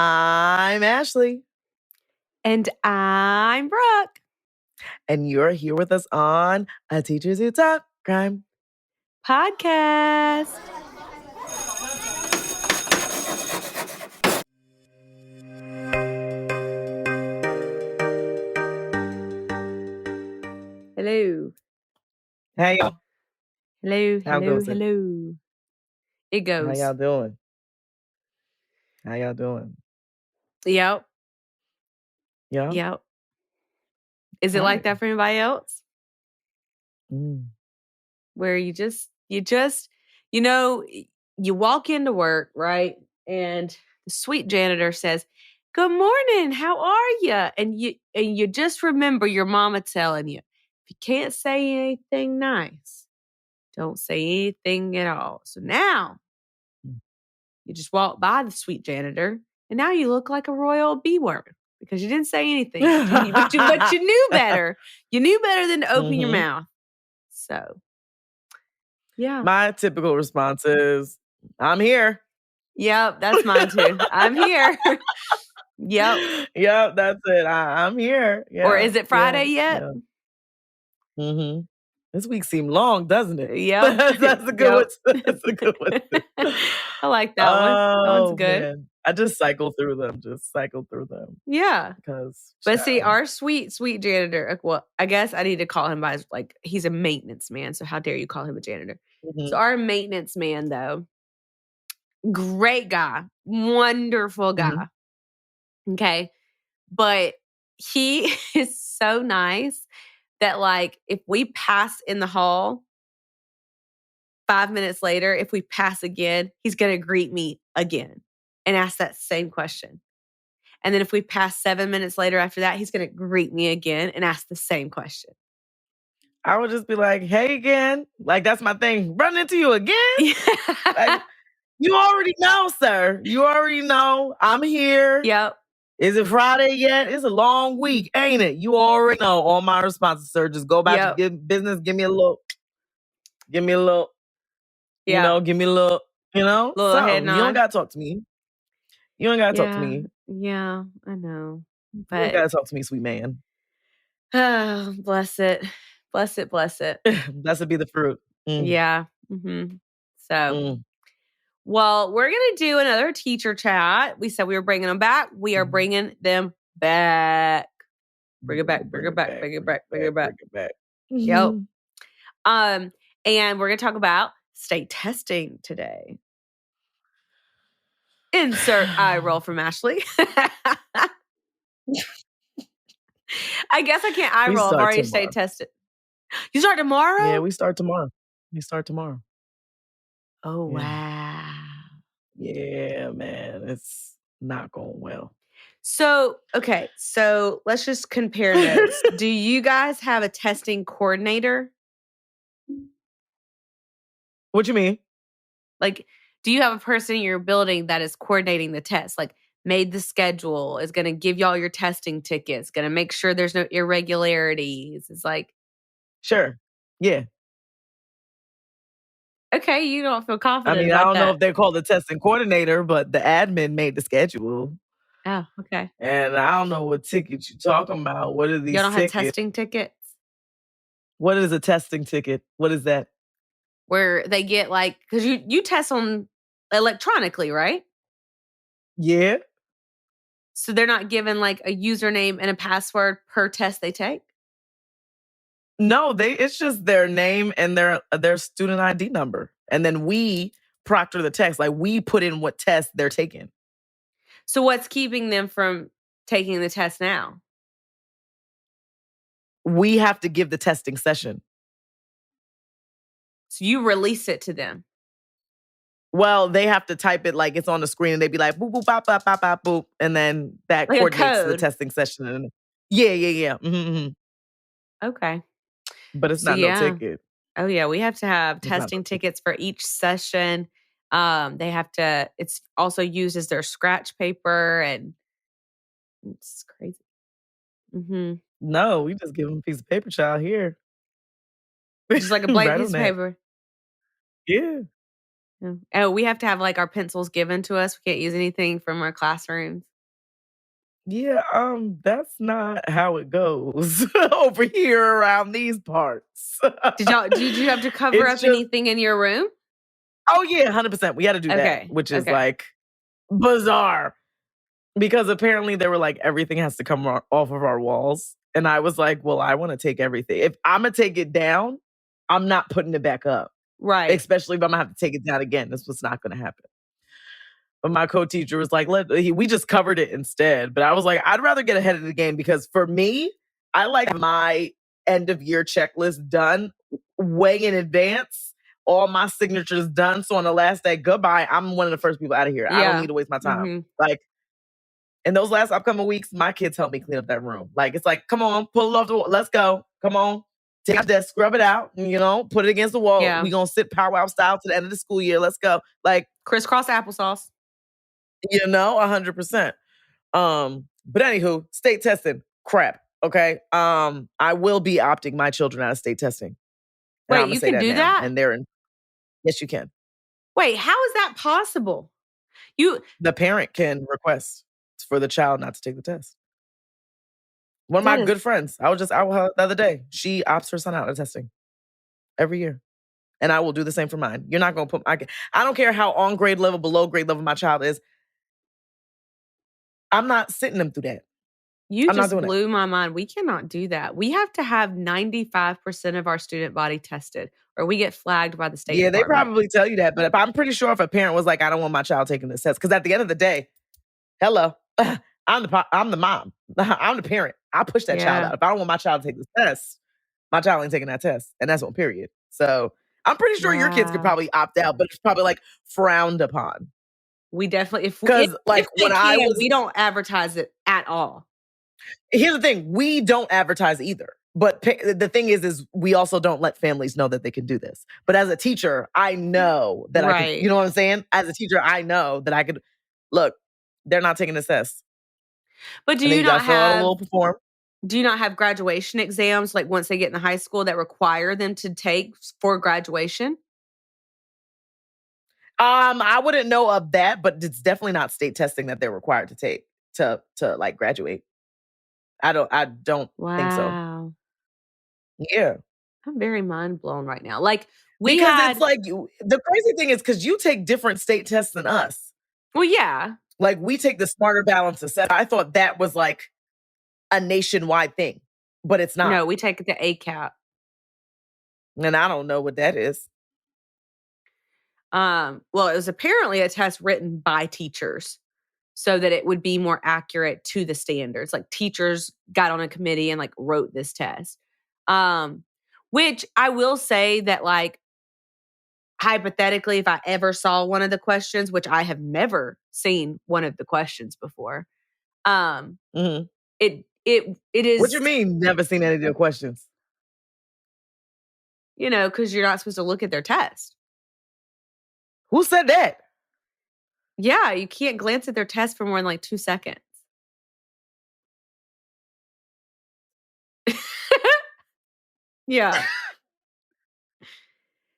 I'm Ashleigh. And I'm Brooke. And you're here with us on A Teachers Who Talk Crime podcast. Hello. Hey, y'all. Hello. It goes. How y'all doing? How y'all doing? Yep. Yeah? Yep. Is it All like right. that for anybody else? Where you walk into work, right? And the sweet janitor says, "Good morning, how are you?" And you just remember your mama telling you, if you can't say anything nice, don't say anything at all. So now you just walk by the sweet janitor, and now you look like a royal B-word because you didn't say anything, but you knew better. You knew better than to open your mouth. So, yeah. My typical response is, I'm here. Yep, that's mine too. I'm here. Yep. Yep, that's it. I'm here. Yeah, or is it Friday yet? Yeah. This week seemed long, doesn't it? Yep. That's a good one. That's a good one. I like that one. That one's good. Man. I just cycle through them. Yeah. Because, but see, our sweet janitor, well, I guess I need to call him by he's a maintenance man. So how dare you call him a janitor? So our maintenance man, though, great guy, wonderful guy. Okay. But he is so nice that if we pass in the hall 5 minutes later, if we pass again, he's going to greet me again and ask that same question. And then if we pass 7 minutes later after that, he's going to greet me again and ask the same question. I would just be like, hey again. That's my thing. Run into you again? You already know, sir. You already know. I'm here. Yep. Is it Friday yet? It's a long week, ain't it? You already know all my responses, sir. Just go about your business. Give me a look. You know, give me a little, little head nod. You don't got to talk to me. You don't got to talk to me. Yeah, I know. But you don't got to talk to me, sweet man. Oh, bless it. Blessed be the fruit. Yeah. So, well, we're going to do another teacher chat. We said we were bringing them back. We are bringing them back. Bring it back. Yep. And we're going to talk about state testing today. Insert eye roll from Ashleigh. I guess I can't eye roll. I've already state tested. You start tomorrow? Yeah, we start tomorrow. Oh, wow. Yeah, man. It's not going well. So, okay. So let's just compare notes. Do you guys have a testing coordinator? What you mean? Do you have a person in your building that is coordinating the test? Made the schedule, is going to give y'all your testing tickets, going to make sure there's no irregularities. It's sure. Yeah. Okay, you don't feel confident. I mean, I don't know if they're called the testing coordinator, but the admin made the schedule. Oh, okay. And I don't know what tickets you're talking about. What are these tickets? Y'all don't have testing tickets? What is a testing ticket? What is that? Where they get because you test them electronically, right? Yeah. So they're not given a username and a password per test they take? No, it's just their name and their student ID number. And then we proctor the test. We put in what test they're taking. So what's keeping them from taking the test now? We have to give the testing session. So you release it to them? Well, they have to type it it's on the screen, and they'd be like, boop, boop, bop, bop, bop, bop, boop. And then that coordinates the testing session. And yeah. Okay. But it's not no ticket. Oh, yeah. We have to have testing tickets for each session. They have to, it's also used as their scratch paper, and it's crazy. No, we just give them a piece of paper, child, here. Just a blank piece of paper. Yeah. Oh, we have to have our pencils given to us. We can't use anything from our classrooms. Yeah, that's not how it goes over here around these parts. Did you have to cover up anything in your room? Oh yeah, 100%. We had to do that, which is like bizarre. Because apparently they were like, everything has to come off of our walls. And I was like, well, I want to take everything. If I'm going to take it down, I'm not putting it back up. Right. Especially if I'm going to have to take it down again. This was not going to happen. But my co-teacher was like, we just covered it instead. But I was like, I'd rather get ahead of the game because for me, I like my end of year checklist done way in advance. All my signatures done. So on the last day, goodbye, I'm one of the first people out of here. I don't need to waste my time. Like, in those last upcoming weeks, my kids helped me clean up that room. Like, it's like, come on, pull it off the wall. Let's go. Come on. Take our desk, scrub it out, put it against the wall. Yeah. We're going to sit powwow style to the end of the school year. Let's go. Like, crisscross applesauce. 100%. But anywho, state testing, crap. Okay. I will be opting my children out of state testing. Wait, you can do that? And yes, you can. Wait, how is that possible? The parent can request for the child not to take the test. One of my good friends, I was out with her the other day. She opts her son out of testing every year. And I will do the same for mine. You're not going to I don't care how on grade level, below grade level my child is. I'm not sitting them through that. You just blew my mind. We cannot do that. We have to have 95% of our student body tested or we get flagged by the state department. They probably tell you that. But I'm pretty sure if a parent was like, I don't want my child taking this test. Because at the end of the day, hello, I'm the mom. I'm the parent. I push that child out. If I don't want my child to take this test, my child ain't taking that test. And that's on period. So I'm pretty sure your kids could probably opt out, but it's probably like frowned upon. We definitely, we don't advertise it at all. Here's the thing. We don't advertise either. But the thing is we also don't let families know that they can do this. But as a teacher, I know that I can, you know what I'm saying? As a teacher, I know that I could, look, they're not taking this test. But do you not have graduation exams like once they get in high school that require them to take for graduation? I wouldn't know of that, but it's definitely not state testing that they're required to take to like graduate. I don't think so. Yeah. I'm very mind blown right now. Like it's like the crazy thing is because you take different state tests than us. Well, yeah. Like we take the Smarter Balance Assessment. I thought that was like a nationwide thing, but it's not. No, we take the ACAP. And I don't know what that is. Well, it was apparently a test written by teachers so that it would be more accurate to the standards. Like teachers got on a committee and like wrote this test. Which I will say that like hypothetically, if I ever saw one of the questions, which I have never seen one of the questions before, it is. What do you mean never seen any of the questions? Because you're not supposed to look at their test. Who said that? Yeah, you can't glance at their test for more than like 2 seconds. Yeah.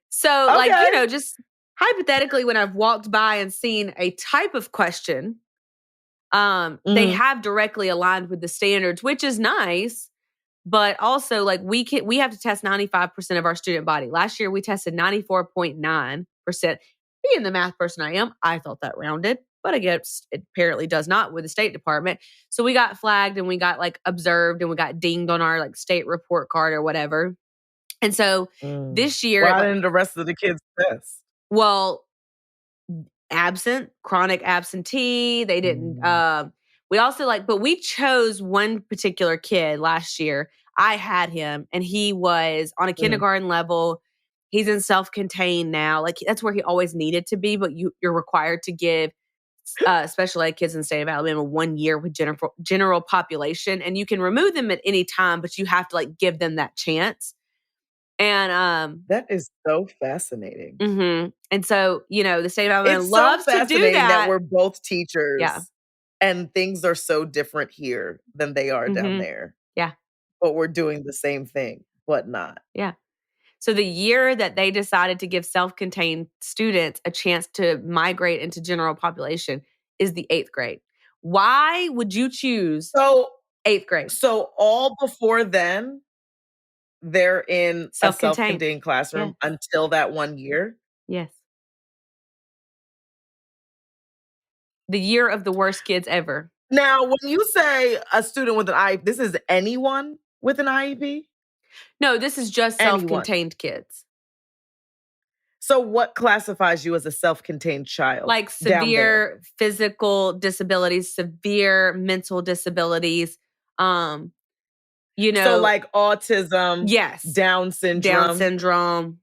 So, like, just hypothetically, when I've walked by and seen a type of question, they have directly aligned with the standards, which is nice. But also, like, we have to test 95% of our student body. Last year, we tested 94.9%. Being the math person I am, I thought that rounded. But I guess it apparently does not with the State Department. So we got flagged and we got like observed and we got dinged on our like state report card or whatever. And so this year, why didn't the rest of the kids test? Well, chronic absentee. They didn't. We also but we chose one particular kid last year. I had him, and he was on a kindergarten level. He's in self-contained now. Like that's where he always needed to be, but you're required to give special ed kids in the state of Alabama 1 year with general population, and you can remove them at any time, but you have to like give them that chance. And that is so fascinating. Mm-hmm. And so the state of Alabama loves to do that. We're both teachers, and things are so different here than they are down there. Yeah, but we're doing the same thing, but not. Yeah. So the year that they decided to give self-contained students a chance to migrate into general population is the 8th grade, Why would you choose 8th grade? So all before then, they're in a self-contained classroom until that 1 year? Yes. The year of the worst kids ever. Now, when you say a student with an IEP, this is anyone with an IEP? No, this is just self-contained kids. So what classifies you as a self-contained child? Like severe physical disabilities, severe mental disabilities, So like autism, yes, Down syndrome.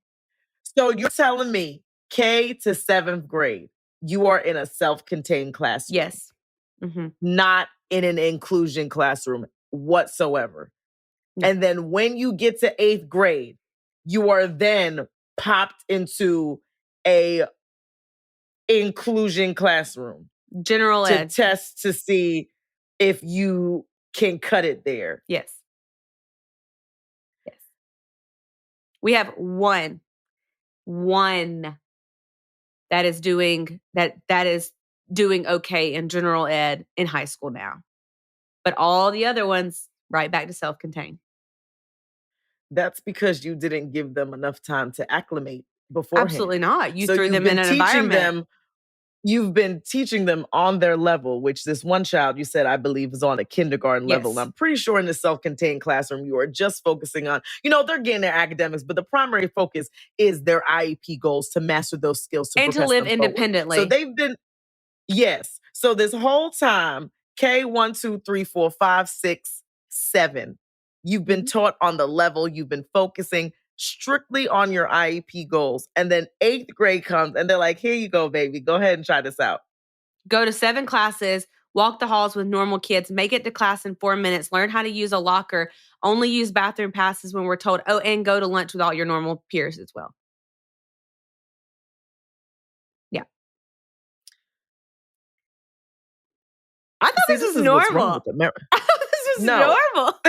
So you're telling me K to 7th grade, you are in a self-contained classroom? Yes. Mm-hmm. Not in an inclusion classroom whatsoever. No. And then when you get to 8th grade, you are then popped into a inclusion classroom. General ed. To test to see if you can cut it there. Yes. Yes. We have one that is doing okay in general ed in high school now. But all the other ones, right back to self-contained. That's because you didn't give them enough time to acclimate beforehand. Absolutely not. You threw them in an environment. You've been teaching them on their level, which this one child you said, I believe, is on a kindergarten level. And I'm pretty sure in the self-contained classroom, you are just focusing on, they're getting their academics, but the primary focus is their IEP goals to master those skills and to live independently. So they've been, yes. So this whole time, K 1, 2, 3, 4, 5, 6, 7, you've been taught on the level, you've been focusing strictly on your IEP goals. And then 8th grade comes and they're like, here you go, baby. Go ahead and try this out. Go to 7 classes, walk the halls with normal kids, make it to class in 4 minutes, learn how to use a locker, only use bathroom passes when we're told, and go to lunch with all your normal peers as well. Yeah. I thought this was normal. This was normal.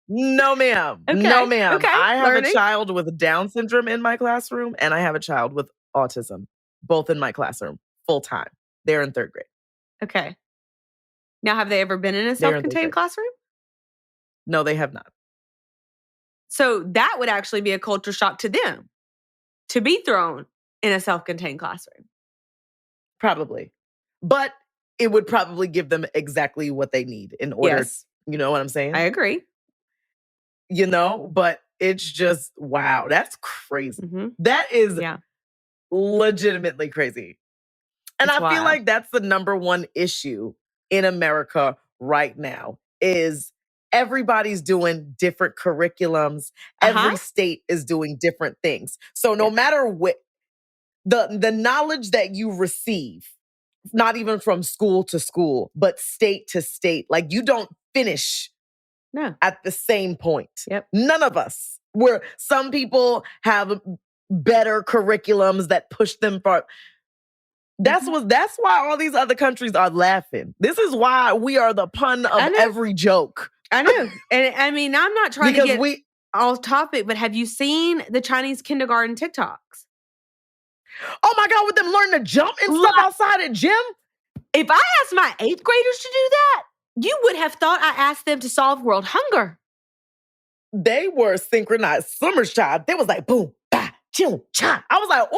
No, ma'am. Okay. No, ma'am. Okay. I have a child with Down syndrome in my classroom, and I have a child with autism, both in my classroom, full time. They're in 3rd grade. Okay. Now, have they ever been in a self-contained classroom? No, they have not. So that would actually be a culture shock to them, to be thrown in a self-contained classroom. Probably. But it would probably give them exactly what they need in order, you know what I'm saying? I agree. But it's just, wow, that's crazy. Mm-hmm. That is legitimately crazy. And I feel like that's the number one issue in America right now is everybody's doing different curriculums. Every state is doing different things. So no matter what, the knowledge that you receive, not even from school to school, but state to state, like you don't finish at the same point. Yep. None of us. Where some people have better curriculums that push them far. That's why all these other countries are laughing. This is why we are the pun of every joke. I know. And I mean, I'm not trying to get off topic, but have you seen the Chinese kindergarten TikToks? Oh my God, with them learning to jump and stuff outside at gym? If I asked my 8th graders to do that, you would have thought I asked them to solve world hunger. They were synchronized. Summer's child, they was like, boom, bah, choo, cha. I was like,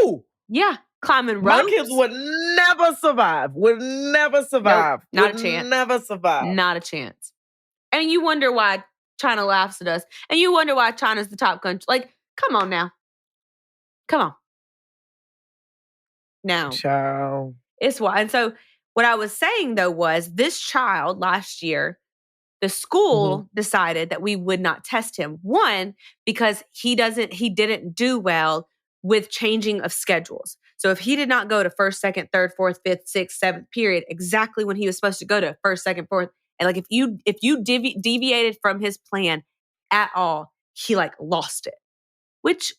ooh. Yeah, climbing ropes. My kids would never survive. Nope, not a chance. Never survive. Not a chance. And you wonder why China laughs at us. And you wonder why China's the top country. Like, come on now. Come on. Now. Child. It's why. And so what I was saying, though, was this child last year, the school decided that we would not test him. One, because he didn't do well with changing of schedules. So if he did not go to 1st, 2nd, 3rd, 4th, 5th, 6th, 7th period, exactly when he was supposed to go to 1st, 2nd, 4th, and like if you deviated from his plan at all, he like lost it, which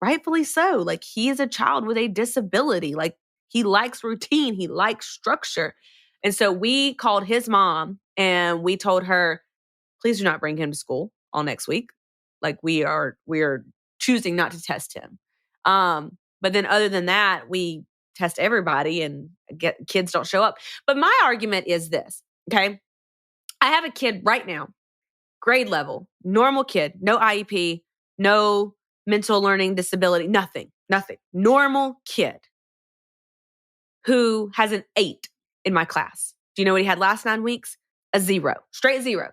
rightfully so. Like he is a child with a disability. Like he likes routine. He likes structure. And so we called his mom and we told her, please do not bring him to school all next week. Like we are choosing not to test him. But then other than that, we test everybody and kids don't show up. But my argument is this, okay? I have a kid right now, grade level, normal kid, no IEP, no mental learning disability, nothing. Normal kid who has an 8 in my class. Do you know what he had last 9 weeks? A 0, straight 0,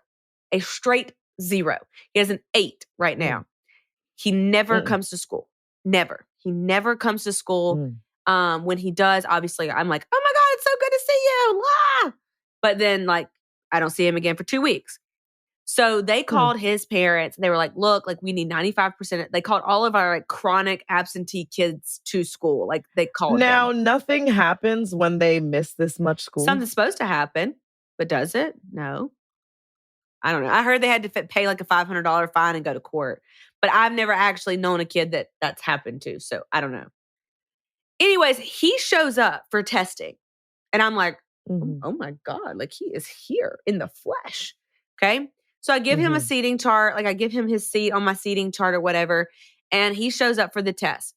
a straight 0. He has an 8 right now. He never comes to school. Never. He never comes to school. When he does, obviously, I'm like, oh my God, it's so good to see you. Ah! But then, like, I don't see him again for 2 weeks. So they called his parents. They were like, look, like, we need 95%. They called all of our like chronic absentee kids to school. Like, they called Now, them. nothing happens when they miss this much school. Something's supposed to happen, but does it? No. I don't know. I heard they had to pay like a $500 fine and go to court. But I've never actually known a kid that's happened to. So I don't know. Anyways, he shows up for testing. And I'm like, oh my God, like he is here in the flesh. Okay. So I give him a seating chart. Like I give him his seat on my seating chart or whatever. And he shows up for the test.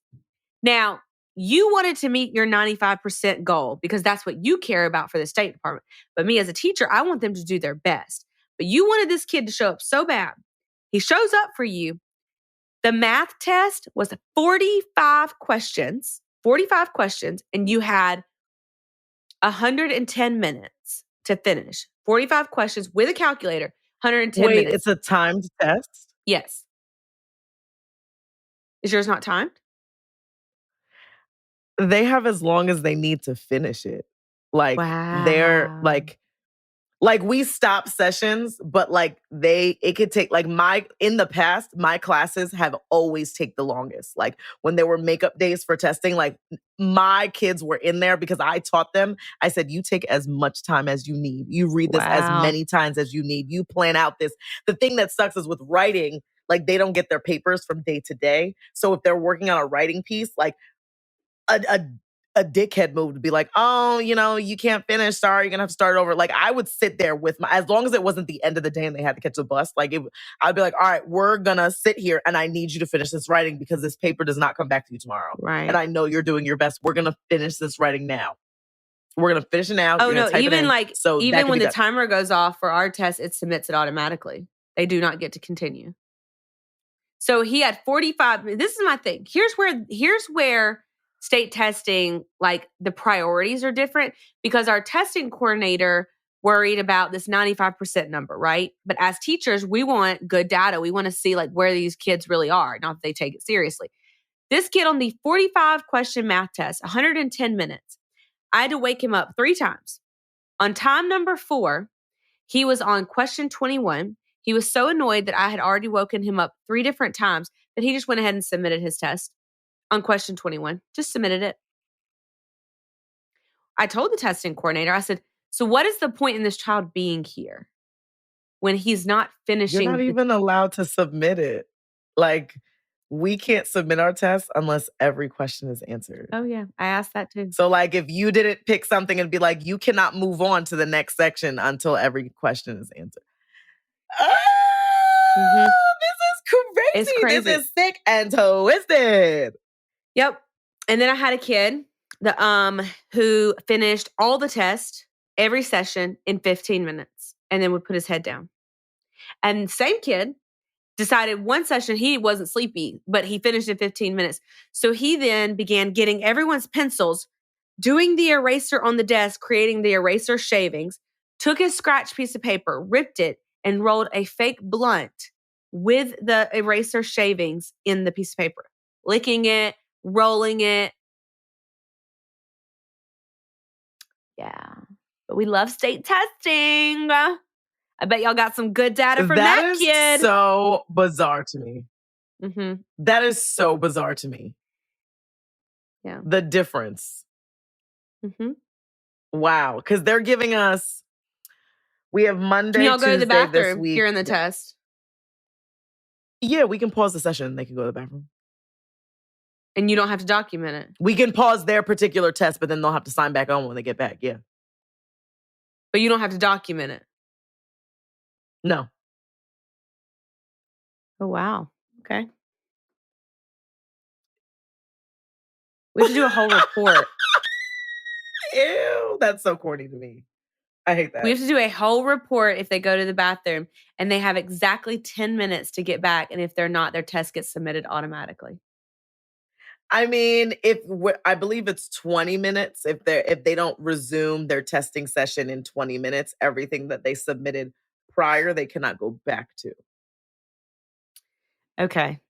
Now, you wanted to meet your 95% goal because that's what you care about for the State Department. But me as a teacher, I want them to do their best. But you wanted this kid to show up so bad. He shows up for you. The math test was 45 questions, and you had 110 minutes to finish. 45 questions with a calculator, 110 minutes. Wait, it's a timed test? Yes. Is yours not timed? They have as long as they need to finish it. Like, they're Wow. like we stop sessions, but like it could take like in the past, my classes have always take the longest. Like when there were makeup days for testing, like my kids were in there because I taught them. I said, you take as much time as you need. You read this as many times as you need. You plan out this. The thing that sucks is with writing, like they don't get their papers from day to day. So if they're working on a writing piece, like a dickhead move to be like, oh, you can't finish. Sorry, you're gonna have to start over. Like I would sit there with as long as it wasn't the end of the day and they had to catch the bus, like I'd be like, all right, we're gonna sit here and I need you to finish this writing because this paper does not come back to you tomorrow. Right. And I know you're doing your best. We're gonna finish this writing now. We're gonna finish it now. Oh no, even even when the timer goes off for our test, it submits it automatically. They do not get to continue. So he had 45. This is my thing. Here's where state testing, like the priorities are different because our testing coordinator worried about this 95% number, right? But as teachers, we want good data. We want to see like where these kids really are, not that they take it seriously. This kid on the 45 question math test, 110 minutes, I had to wake him up 3 times. On time number 4, he was on question 21. He was so annoyed that I had already woken him up 3 different times that he just went ahead and submitted his test on question 21. Just submitted it. I told the testing coordinator, I said, so what is the point in this child being here when he's not finishing? You're not even allowed to submit it. Like, we can't submit our test unless every question is answered. Oh, yeah. I asked that too. So, like, if you didn't pick something and be like, you cannot move on to the next section until every question is answered. Oh, this is crazy. It's crazy. This is sick and twisted. Yep. And then I had a kid who finished all the tests, every session in 15 minutes, and then would put his head down. And same kid decided one session he wasn't sleepy, but he finished in 15 minutes. So he then began getting everyone's pencils, doing the eraser on the desk, creating the eraser shavings, took his scratch piece of paper, ripped it, and rolled a fake blunt with the eraser shavings in the piece of paper, licking it, rolling it. Yeah. But we love state testing. I bet y'all got some good data from that kid. That is so bizarre to me. Mm-hmm. That is so bizarre to me. Yeah. The difference. Mm-hmm. Wow. Because they're giving us, we have Monday, can y'all go Tuesday to the bathroom this week. during the test? Yeah, we can pause the session. They can go to the bathroom. And you don't have to document it. We can pause their particular test, but then they'll have to sign back on when they get back. Yeah. But you don't have to document it. No. Oh, wow. Okay. We should do a whole report. Ew, that's so corny to me. I hate that. We have to do a whole report if they go to the bathroom, and they have exactly 10 minutes to get back. And if they're not, their test gets submitted automatically. I mean, I believe it's 20 minutes. If they don't resume their testing session in 20 minutes, everything that they submitted prior, they cannot go back to. Okay.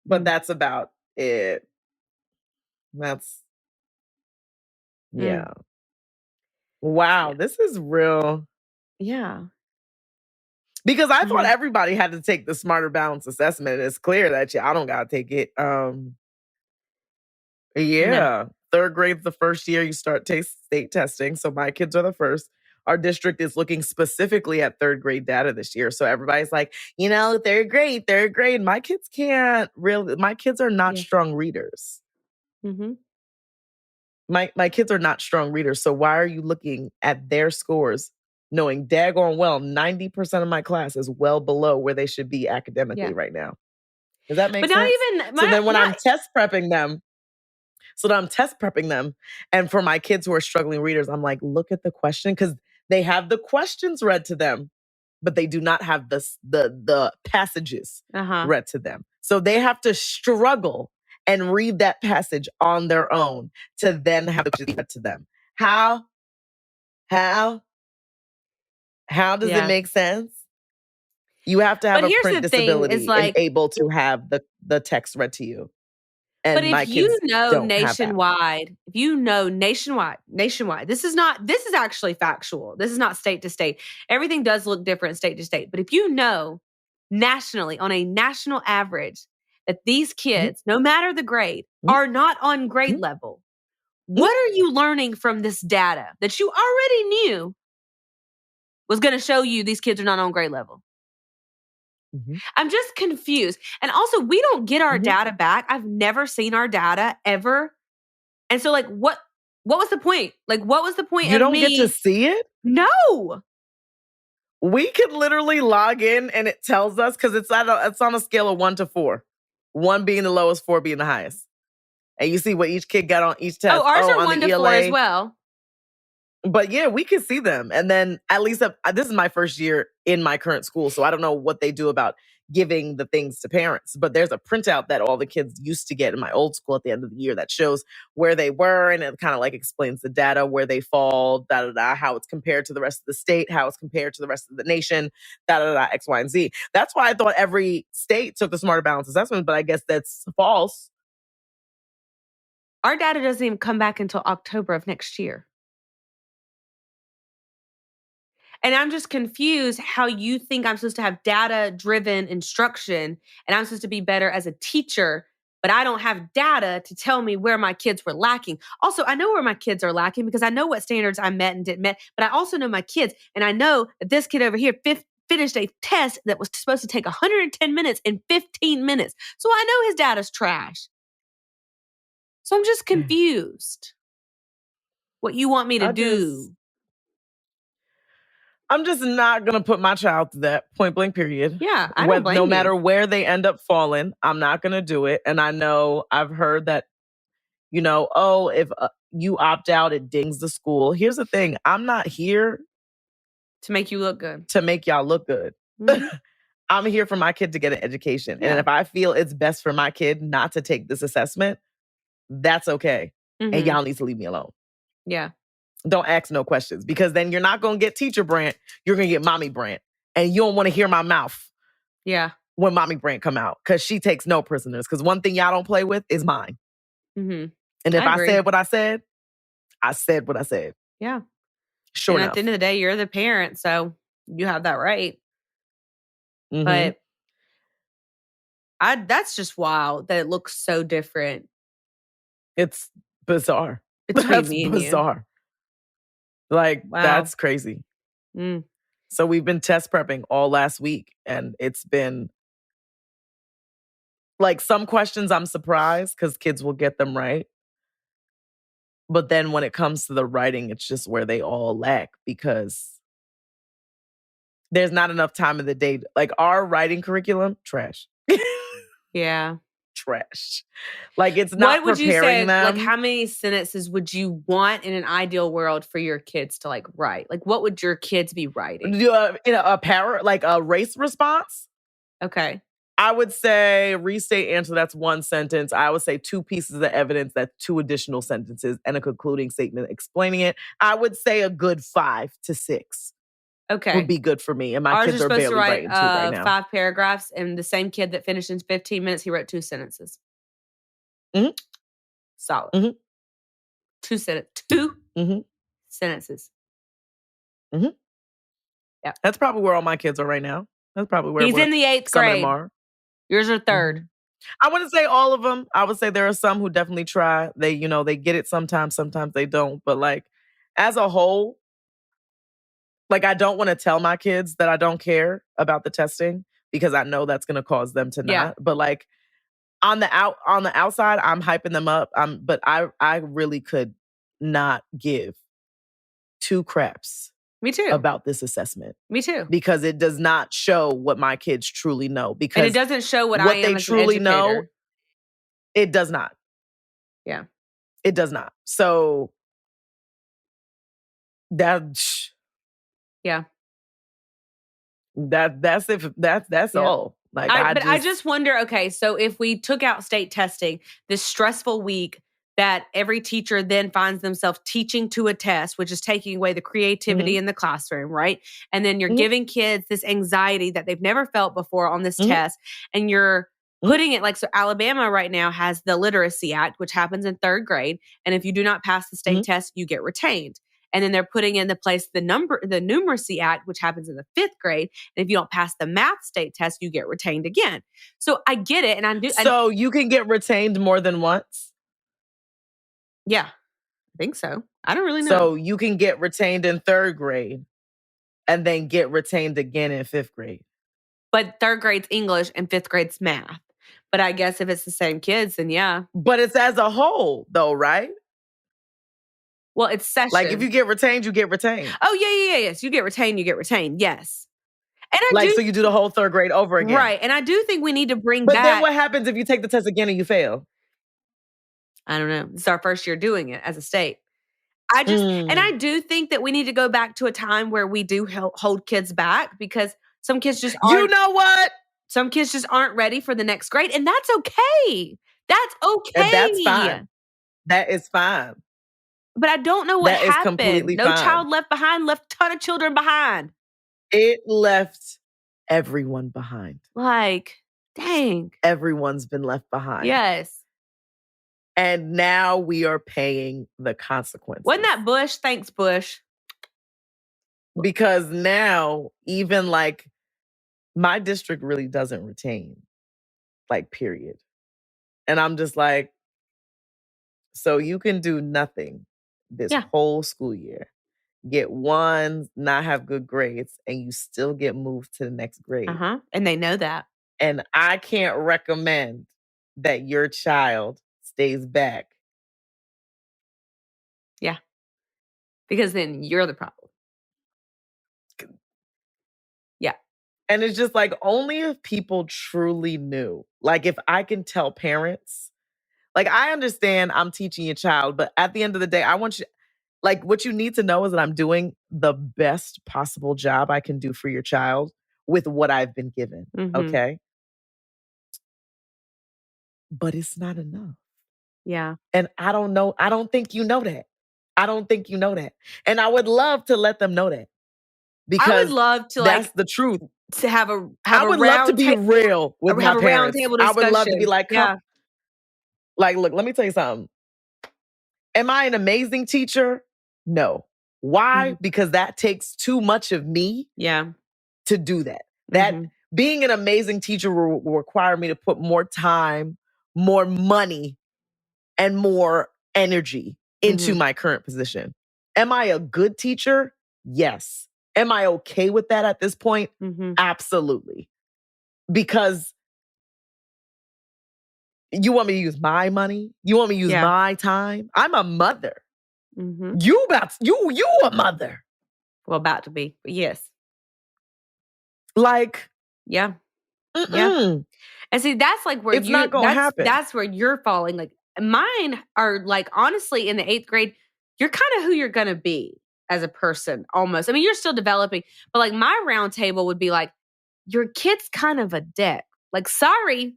But that's about it. That's, yeah. Wow, this is real. Yeah. Because I thought everybody had to take the Smarter Balance assessment. It's clear that I don't gotta take it. Yeah. No. 3rd grade's the first year you start state testing. So my kids are the first. Our district is looking specifically at 3rd grade data this year. So everybody's like, 3rd grade. My kids my kids are not strong readers. Mm-hmm. My kids are not strong readers. So why are you looking at their scores knowing daggone well 90% of my class is well below where they should be academically right now? Does that make sense? So then when I'm test prepping them, and for my kids who are struggling readers, I'm like, look at the question, because they have the questions read to them, but they do not have the passages read to them. So they have to struggle and read that passage on their own to then have it read to them. How does it make sense? You have to have a print disability and able to have the text read to you. And but if you know nationwide, this is actually factual. This is not state to state. Everything does look different state to state. But if you know nationally, on a national average, that these kids, no matter the grade, are not on grade level, what are you learning from this data that you already knew was going to show you these kids are not on grade level? I'm just confused. And also, we don't get our data back. I've never seen our data ever. And so, what was the point? What was the point of me? You don't get to see it? No. We could literally log in and it tells us, because it's on a scale of 1 to 4. 1 being the lowest, 4 being the highest. And you see what each kid got on each test. Oh, ours are 1 to 4 as well. But yeah, we can see them. And then at least this is my first year in my current school, so I don't know what they do about giving the things to parents. But there's a printout that all the kids used to get in my old school at the end of the year that shows where they were, and it kind of explains the data, where they fall, how it's compared to the rest of the state, how it's compared to the rest of the nation, X, Y, and Z. That's why I thought every state took the Smarter Balance assessment, but I guess that's false. Our data doesn't even come back until October of next year. And I'm just confused how you think I'm supposed to have data-driven instruction and I'm supposed to be better as a teacher, but I don't have data to tell me where my kids were lacking. Also, I know where my kids are lacking because I know what standards I met and didn't met, but I also know my kids. And I know that this kid over here finished a test that was supposed to take 110 minutes in 15 minutes. So I know his data's trash. So I'm just confused what you want me to do. I'm just not going to put my child through that, point blank, period. Yeah, I don't blame no you. matter where they end up falling, I'm not going to do it. And I know I've heard that, if you opt out, it dings the school. Here's the thing. I'm not here to make you look good. To make y'all look good. Mm-hmm. I'm here for my kid to get an education. Yeah. And if I feel it's best for my kid not to take this assessment, that's okay. Mm-hmm. And y'all need to leave me alone. Yeah. Don't ask no questions, because then you're not going to get teacher Brant. You're going to get mommy Brant. And you don't want to hear my mouth. Yeah. When mommy Brant come out, because she takes no prisoners. Because one thing y'all don't play with is mine. Mm-hmm. And if I said what I said, I said what I said. Yeah. Sure enough. At the end of the day, you're the parent, so you have that right. Mm-hmm. But that's just wild that it looks so different. It's bizarre. That's bizarre. Wow. That's crazy. Mm. So we've been test prepping all last week, and it's been some questions I'm surprised because kids will get them right. But then when it comes to the writing, it's just where they all lack, because there's not enough time in the day. Our writing curriculum, trash. Yeah. trash. Like, it's not What would you say, preparing like, them. how many sentences would you want in an ideal world for your kids to, like, write? Like, what would your kids be writing? Like a race response? Okay. I would say restate answer, that's one sentence. I would say 2 pieces of evidence, that's 2 additional sentences, and a concluding statement explaining it. I would say a good 5 to 6 Okay. would be good for me. And my Ours kids is are supposed to barely write writing 2 right now. 5 paragraphs, and the same kid that finished in 15 minutes, he wrote 2 sentences. Mhm. Solid. Mhm. 2 Mhm. sentences. Mhm. Yeah. That's probably where all my kids are right now. That's probably where He's in the 8th some of them grade. are. Yours are 3rd. I wouldn't say all of them. I would say there are some who definitely try. They, they get it sometimes they don't. But like, as a whole, like, I don't want to tell my kids that I don't care about the testing because I know that's going to cause them to Yeah. not. But like, on the outside, I'm hyping them up. But I really could not give 2 craps Me too. about this assessment. Me too. Because it does not show what my kids truly know. Because And it doesn't show what I am they as truly an educator. know, it does not. Yeah. It does not. So that's Yeah. that's it. That's Yeah. all. Like, I just wonder, okay, so if we took out state testing, this stressful week that every teacher then finds themselves teaching to a test, which is taking away the creativity in the classroom, right? And then you're giving kids this anxiety that they've never felt before on this test, and you're putting it like, so Alabama right now has the Literacy Act, which happens in 3rd grade. And if you do not pass the state test, you get retained. And then they're putting into place the Numeracy Act, which happens in the 5th grade. And if you don't pass the math state test, you get retained again. So I get it. And I do. So you can get retained more than once? Yeah, I think so. I don't really know. So you can get retained in 3rd grade and then get retained again in 5th grade. But 3rd grade's English and 5th grade's math. But I guess if it's the same kids, then yeah. But it's as a whole, though, right? Well, it's session. Like, if you get retained, you get retained. Oh, yeah. Yes. You get retained, yes. And so you do the whole 3rd grade over again. Right. And I do think we need to bring back. But then what happens if you take the test again and you fail? I don't know. It's our first year doing it as a state. And I do think that we need to go back to a time where we do hold kids back, because some kids just aren't. You know what? Some kids just aren't ready for the next grade, and that's okay. That's okay. And that's fine. That is fine. But I don't know what happened. Is completely no fine. Child left behind left a ton of children behind. It left everyone behind. Like, dang. Everyone's been left behind. Yes. And now we are paying the consequences. Wasn't that Bush? Thanks, Bush. Because now, even like, my district really doesn't retain, like, period. And I'm just like, so you can do nothing this whole school year, get 1, not have good grades, and you still get moved to the next grade. And they know that. And I can't recommend that your child stays back. Yeah. Because then you're the problem. Yeah. And it's just like, only if people truly knew. Like, if I can tell parents, like, I understand I'm teaching your child, but at the end of the day, I want you, like, what you need to know is that I'm doing the best possible job I can do for your child with what I've been given. Okay? But it's not enough. Yeah. And I don't know. I don't think you know that. I don't think you know that. And I would love to let them know that. Because I would love to, that's the truth. To have a I would love to be real with my parents. round table discussion. I would love to be like, like, look, let me tell you something. Am I an amazing teacher? No. Why? Because that takes too much of me to do that. That being an amazing teacher will require me to put more time, more money, and more energy into my current position. Am I a good teacher? Yes. Am I okay with that at this point? Absolutely. Because you want me to use my money? You want me to use my time? I'm a mother. You a mother. Well, about to be, but yes. Like, yeah. Yeah. And see, that's like where it's not gonna happen. That's where you're falling. Like mine are like, honestly, in the 8th grade, you're kind of who you're gonna be as a person almost. I mean, you're still developing, but like my round table would be like, your kid's kind of a dick. Like, sorry.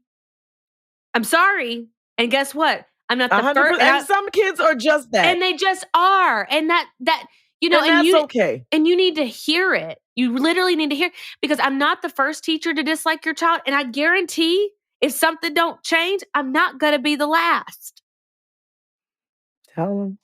I'm sorry. And guess what? I'm not the 100%, first. and some kids are just that. And they just are. And that you know, and that's okay. And you need to hear it. You literally need to hear, because I'm not the first teacher to dislike your child. And I guarantee if something don't change, I'm not going to be the last. Tell them.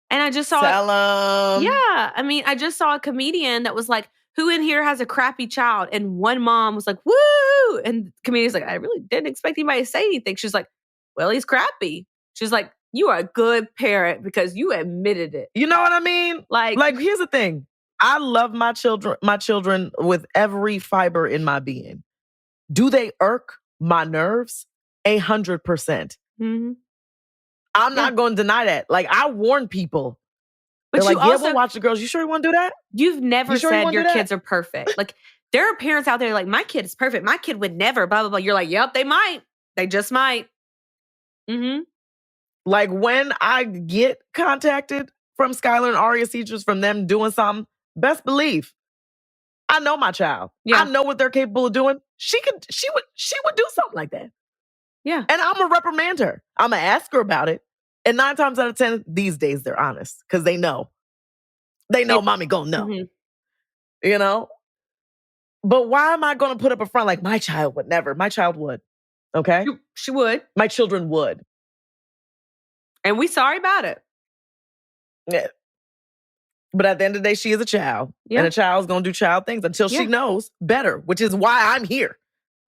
And I just saw. Tell them. Yeah. I mean, I just saw a comedian that was like, who in here has a crappy child? And one mom was like, woo. And the comedian's like, I really didn't expect anybody to say anything. She's like, well, he's crappy. She's like, you are a good parent because you admitted it. You know what I mean? Like here's the thing. I love my children with every fiber in my being. Do they irk my nerves? 100%. Mm-hmm. I'm not going to deny that. Like, I warn people. But they're like, we'll watch the girls. You sure you want to do that? You've never said your kids are perfect. Like, there are parents out there like, my kid is perfect. My kid would never, blah, blah, blah. You're like, yep, they might. They just might. Mm-hmm. Like, when I get contacted from Skylar and Aria's teachers, from them doing something, best believe, I know my child. Yeah. I know what they're capable of doing. She would do something like that. Yeah. And I'm going to reprimand her. I'm going to ask her about it. And 9 times out of 10, these days, they're honest. Because they know. They know mommy gonna know. Mm-hmm. You know? But why am I going to put up a front like, my child would never? My child would. Okay? She would. My children would. And we sorry about it. Yeah. But at the end of the day, she is a child. Yeah. And a child's going to do child things until she knows better, which is why I'm here.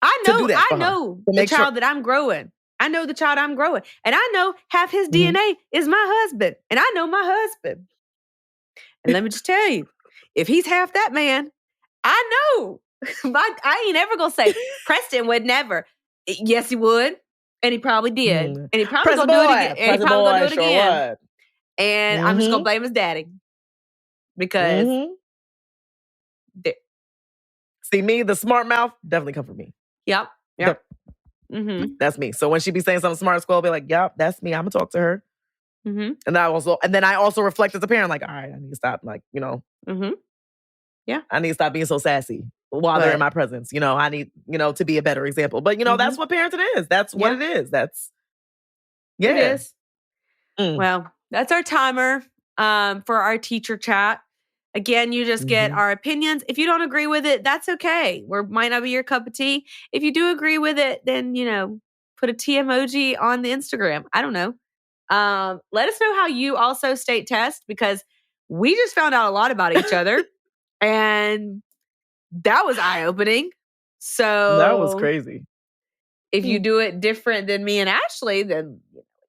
I know the child that I'm growing. I know the child I'm growing. And I know half his DNA is my husband. And I know my husband. And let me just tell you, if he's half that man, I know. I ain't ever going to say, Preston would never. Yes, he would. And he probably did. And he probably going to do it again. And he probably going to do it again. And I'm just going to blame his daddy. Because see me, the smart mouth, definitely come from me. Yep. That's me. So when she be saying something smart at school, I'll be like, yep, that's me. I'm gonna talk to her. And then I also reflect as a parent, like, all right, I need to stop, like, you know. I need to stop being so sassy while they're in my presence. You know, I need, you know, to be a better example. But you know, that's what parenting is. That's what it is. That's it is. Well, that's our timer for our teacher chat. Again, you just get our opinions. If you don't agree with it, that's okay. Might not be your cup of tea. If you do agree with it, then, you know, put a T emoji on the Instagram. I don't know. Let us know how you also state test, because we just found out a lot about each other. And that was eye-opening. So that was crazy. If you do it different than me and Ashleigh, then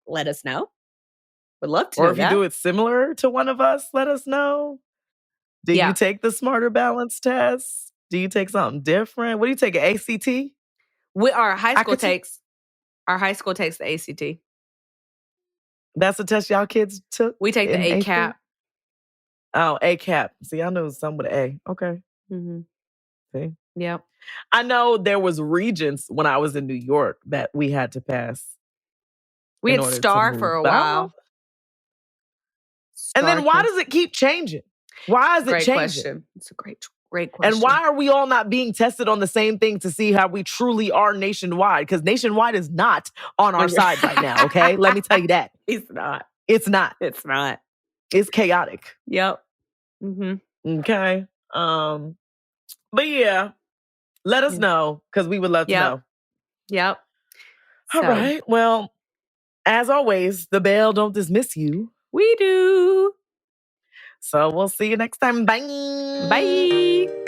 let us know. Would love to know. Or if you do it similar to one of us, let us know. Do you take the Smarter Balance test? Do you take something different? What do you take, an ACT? Our high school takes the ACT. That's the test y'all kids took? We take the ACAP. Oh, ACAP. See, I know some with an A. Okay. See? Yep. I know there was Regents when I was in New York that we had to pass. We had STAR for a while. And then why does it keep changing? Why is it changing? Question. It's a great question. And why are we all not being tested on the same thing to see how we truly are nationwide? Because nationwide is not on our side right now, okay? Let me tell you that. It's not. It's not. It's not. It's chaotic. Yep. Okay. But yeah, let us know, because we would love to know. Yep. All right. Well, as always, the bell don't dismiss you. We do. So we'll see you next time. Bye. Bye.